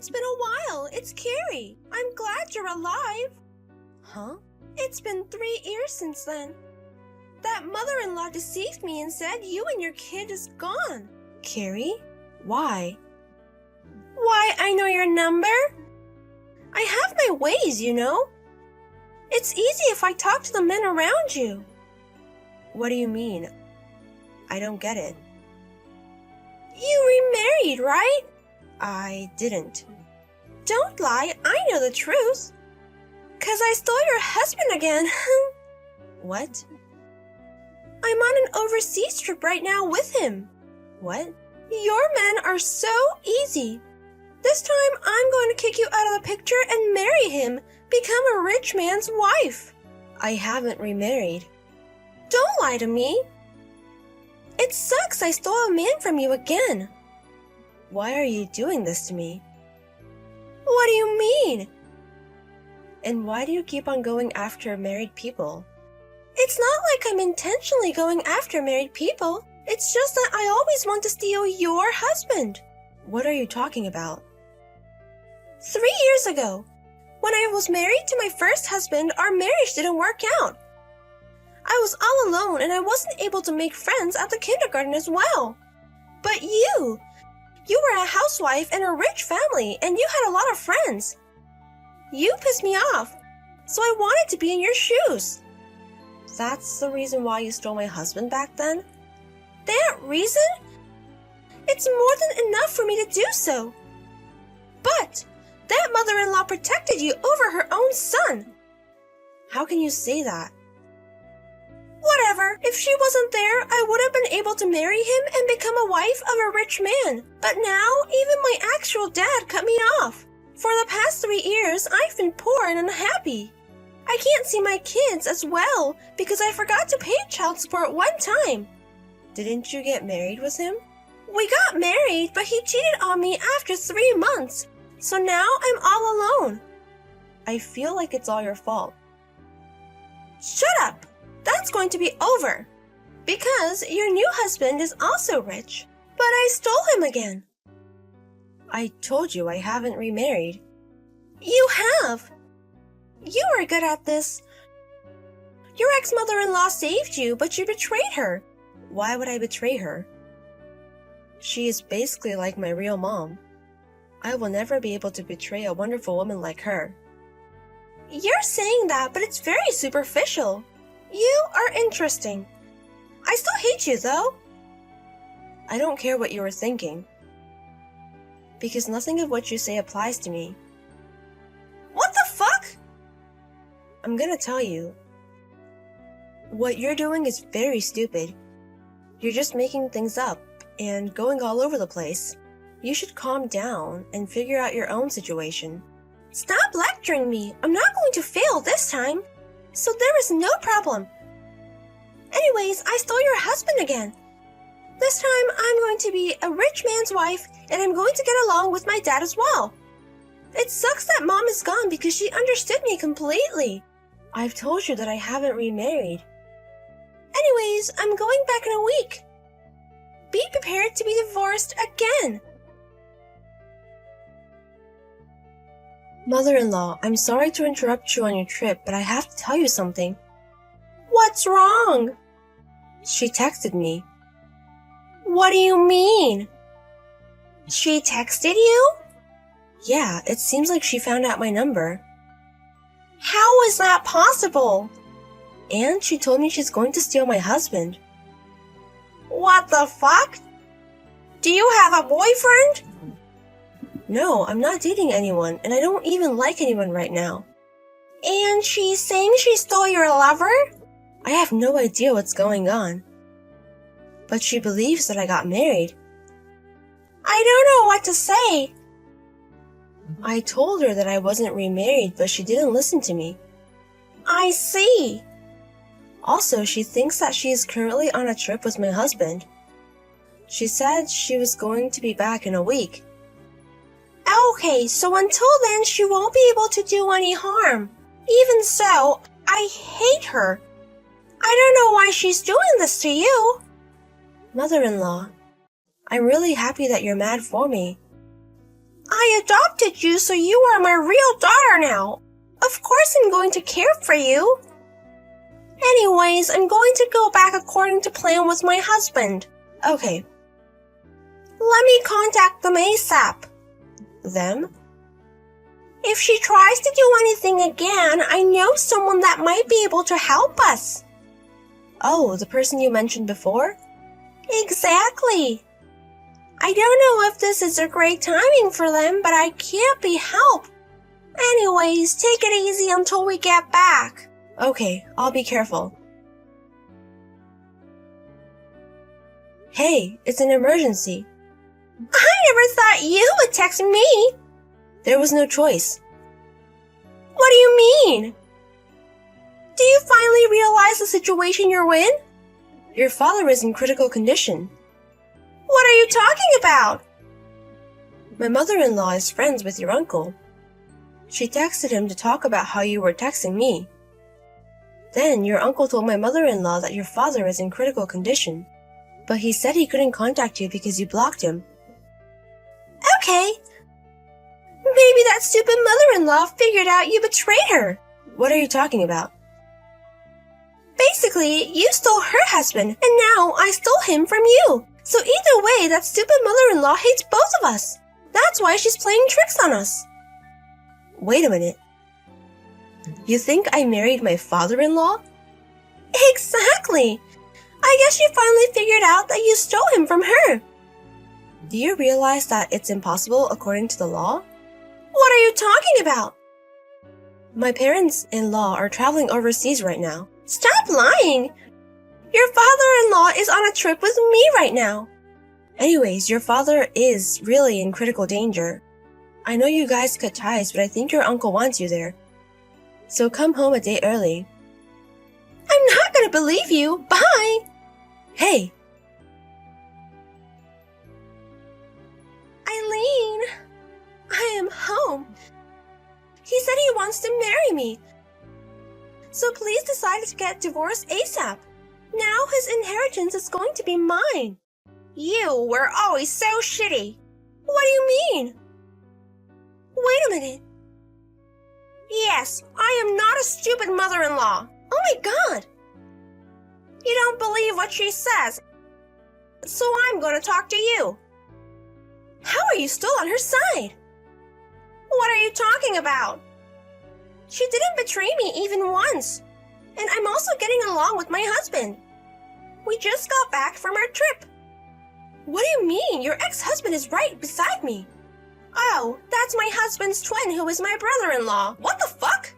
It's been a while. It's Carrie. I'm glad you're alive. Huh? It's been 3 years since then. That mother-in-law deceived me and said you and your kid is gone. Carrie? Why? Why, I know your number. I have my ways, you know. It's easy if I talk to the men around you. What do you mean? I don't get it. You remarried, right? I didn't. Don't lie, I know the truth. 'Cause I stole your husband again. What? I'm on an overseas trip right now with him. What? Your men are so easy. This time I'm going to kick you out of the picture and marry him, become a rich man's wife. I haven't remarried. Don't lie to me. It sucks I stole a man from you again. Why are you doing this to me? What do you mean? And why do you keep on going after married people? It's not like I'm intentionally going after married people. It's just that I always want to steal your husband. What are you talking about? 3 years ago, when I was married to my first husband, our marriage didn't work out. I was all alone and I wasn't able to make friends at the kindergarten as well. But you were a housewife in a rich family and you had a lot of friends. You pissed me off, so I wanted to be in your shoes. That's the reason why you stole my husband back then? That reason? It's more than enough for me to do so. But that mother-in-law protected you over her own son. How can you say that? Whatever. If she wasn't there, I would have been able to marry him and become a wife of a rich man. But now, even my actual dad cut me off. For the past 3 years, I've been poor and unhappy. I can't see my kids as well because I forgot to pay child support one time. Didn't you get married with him? We got married, but he cheated on me after 3 months. So now I'm all alone. I feel like it's all your fault. Shut up! That's going to be over. Because your new husband is also rich. But I stole him again. I told you I haven't remarried. You have. You are good at this. Your ex-mother-in-law saved you, but you betrayed her. Why would I betray her? She is basically like my real mom. I will never be able to betray a wonderful woman like her. You're saying that, but it's very superficial. You are interesting. I still hate you, though. I don't care what you were thinking. Because nothing of what you say applies to me. What the fuck? I'm gonna tell you. What you're doing is very stupid. You're just making things up and going all over the place. You should calm down and figure out your own situation. Stop lecturing me. I'm not going to fail this time. So there is no problem. Anyways, I stole your husband again. This time I'm going to be a rich man's wife and I'm going to get along with my dad as well. It sucks that mom is gone because she understood me completely. I've told you that I haven't remarried. Anyways, I'm going back in a week. Be prepared to be divorced again. Mother-in-law, I'm sorry to interrupt you on your trip, but I have to tell you something. What's wrong? She texted me. What do you mean? She texted you? Yeah, it seems like she found out my number. How is that possible? And she told me she's going to steal my husband. What the fuck? Do you have a boyfriend? No, I'm not dating anyone, and I don't even like anyone right now. And she's saying she stole your lover? I have no idea what's going on. But she believes that I got married. I don't know what to say. I told her that I wasn't remarried, but she didn't listen to me. I see. Also, she thinks that she is currently on a trip with my husband. She said she was going to be back in a week. Okay, so until then she won't be able to do any harm. Even so, I hate her. I don't know why she's doing this to you. Mother-in-law, I'm really happy that you're mad for me. I adopted you, so you are my real daughter now. Of course I'm going to care for you. Anyways, I'm going to go back according to plan with my husband. Okay. Let me contact them ASAP. Them? If she tries to do anything again, I know someone that might be able to help us. Oh, the person you mentioned before? Exactly. I don't know if this is a great timing for them, but I can't be helped. Anyways, take it easy until we get back. Okay, I'll be careful. Hey, it's an emergency. I never thought you would text me. There was no choice. What do you mean? Do you finally realize the situation you're in? Your father is in critical condition. What are you talking about? My mother-in-law is friends with your uncle. She texted him to talk about how you were texting me. Then your uncle told my mother-in-law that your father is in critical condition, but he said he couldn't contact you because you blocked him. Okay. Maybe that stupid mother-in-law figured out you betrayed her. What are you talking about? Basically, you stole her husband, and now I stole him from you. So either way, that stupid mother-in-law hates both of us. That's why she's playing tricks on us. Wait a minute. You think I married my father-in-law? Exactly. I guess you finally figured out that you stole him from her. Do you realize that it's impossible according to the law? What are you talking about? My parents-in-law are traveling overseas right now. Stop lying! Your father-in-law is on a trip with me right now. Anyways, your father is really in critical danger. I know you guys cut ties, but I think your uncle wants you there. So come home a day early. I'm not gonna believe you. Bye! Hey! Eileen! I am home. He said he wants to marry me. So please decide to get divorced ASAP. Now his inheritance is going to be mine. You were always so shitty. What do you mean? Wait a minute. Yes, I am not a stupid mother-in-law. Oh my god. You don't believe what she says. So I'm going to talk to you. How are you still on her side? What are you talking about? She didn't betray me even once. And I'm also getting along with my husband. We just got back from our trip. What do you mean? Your ex-husband is right beside me. Oh, that's my husband's twin who is my brother-in-law. What the fuck?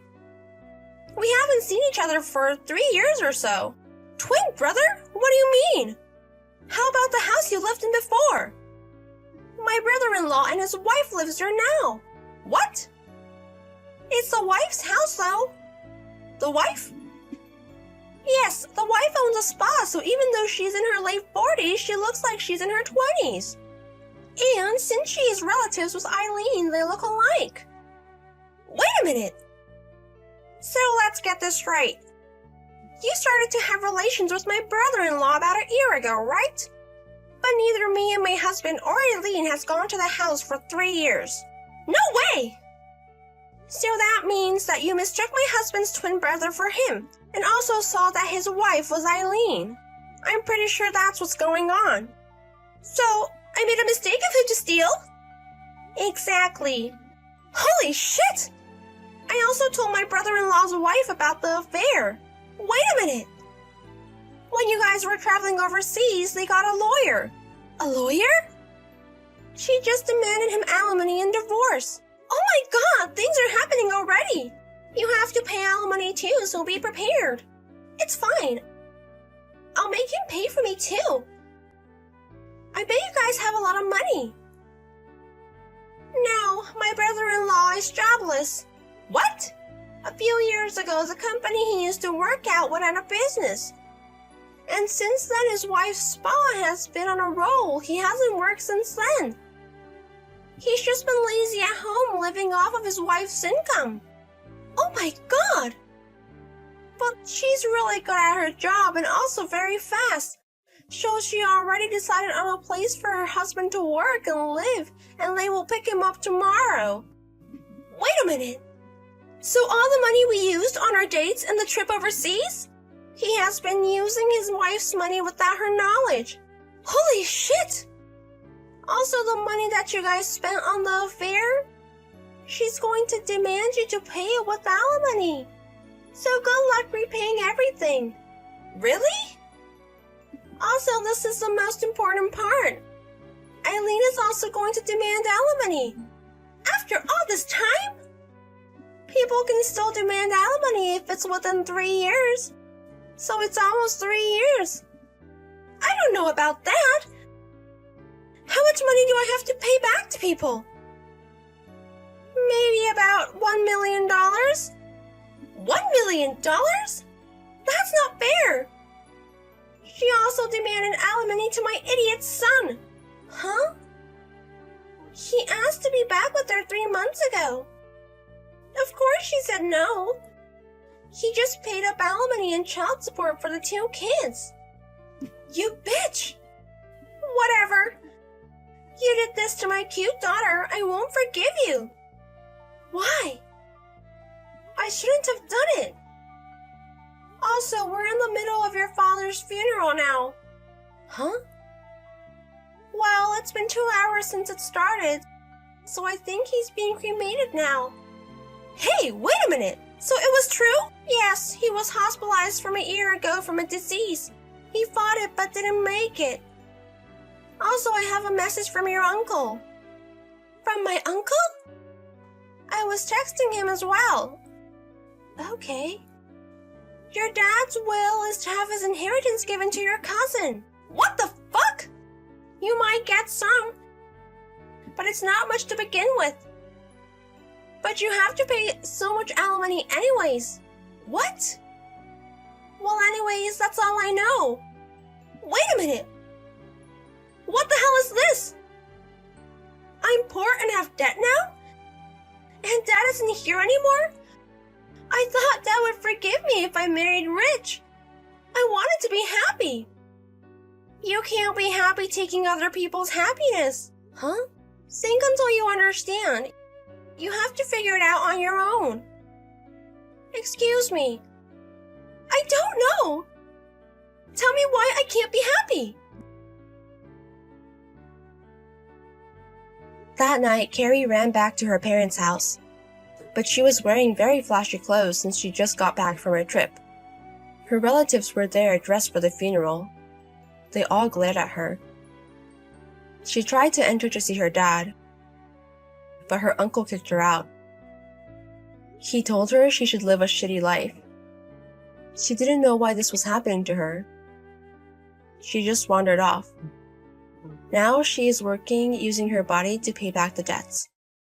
We haven't seen each other for 3 years or so. Twin brother? What do you mean? How about the house you lived in before? My brother-in-law and his wife lives there now. What? It's the wife's house though. The wife? Yes, the wife owns a spa, so even though she's in her late 40s, she looks like she's in her 20s. And since she is relatives with Eileen, they look alike. Wait a minute. So let's get this straight. You started to have relations with my brother-in-law about a year ago, right? But neither me and my husband or Eileen has gone to the house for 3 years. No way! So that means that you mistook my husband's twin brother for him, and also saw that his wife was Eileen. I'm pretty sure that's what's going on. So, I made a mistake of who to steal? Exactly. Holy shit! I also told my brother-in-law's wife about the affair. Wait a minute. When you guys were traveling overseas, they got a lawyer. A lawyer? She just demanded him alimony and divorce. Oh my god, things are happening already. You have to pay alimony too, so be prepared. It's fine. I'll make him pay for me too. I bet you guys have a lot of money. Now, my brother-in-law is jobless. What? A few years ago, the company he used to work at went out of business. And since then, his wife's spa has been on a roll. He hasn't worked since then. He's just been lazy at home, living off of his wife's income. Oh my god! But she's really good at her job and also very fast. So she already decided on a place for her husband to work and live, and they will pick him up tomorrow. Wait a minute. So all the money we used on our dates and the trip overseas? He has been using his wife's money without her knowledge. Holy shit! Also, the money that you guys spent on the affair? She's going to demand you to pay it with alimony. So good luck repaying everything. Really? Also, this is the most important part. Eileen is also going to demand alimony. After all this time? People can still demand alimony if it's within 3 years. So it's almost 3 years. I don't know about that. How much money do I have to pay back to people? Maybe about $1 million? $1 million? That's not fair. She also demanded alimony to my idiot son. Huh? He asked to be back with her 3 months ago. Of course she said no. He just paid up alimony and child support for the 2 kids. You bitch! Whatever. You did this to my cute daughter. I won't forgive you. Why? I shouldn't have done it. Also, we're in the middle of your father's funeral now. Huh? Well, it's been 2 hours since it started, so I think he's being cremated now. Hey, wait a minute! So it was true? Yes, he was hospitalized from a year ago from a disease. He fought it but didn't make it. Also, I have a message from your uncle. From my uncle? I was texting him as well. Okay. Your dad's will is to have his inheritance given to your cousin. What the fuck? You might get some, but it's not much to begin with. But you have to pay so much alimony anyways. What? Well, anyways, that's all I know. Wait a minute. What the hell is this? I'm poor and have debt now? And Dad isn't here anymore? I thought Dad would forgive me if I married rich. I wanted to be happy. You can't be happy taking other people's happiness. Huh? Think until you understand. You have to figure it out on your own. Excuse me. I don't know. Tell me why I can't be happy. That night, Carrie ran back to her parents' house, but she was wearing very flashy clothes since she just got back from her trip. Her relatives were there dressed for the funeral. They all glared at her. She tried to enter to see her dad, but her uncle kicked her out. He told her she should live a shitty life. She didn't know why this was happening to her. She just wandered off. Now she is working using her body to pay back the debts.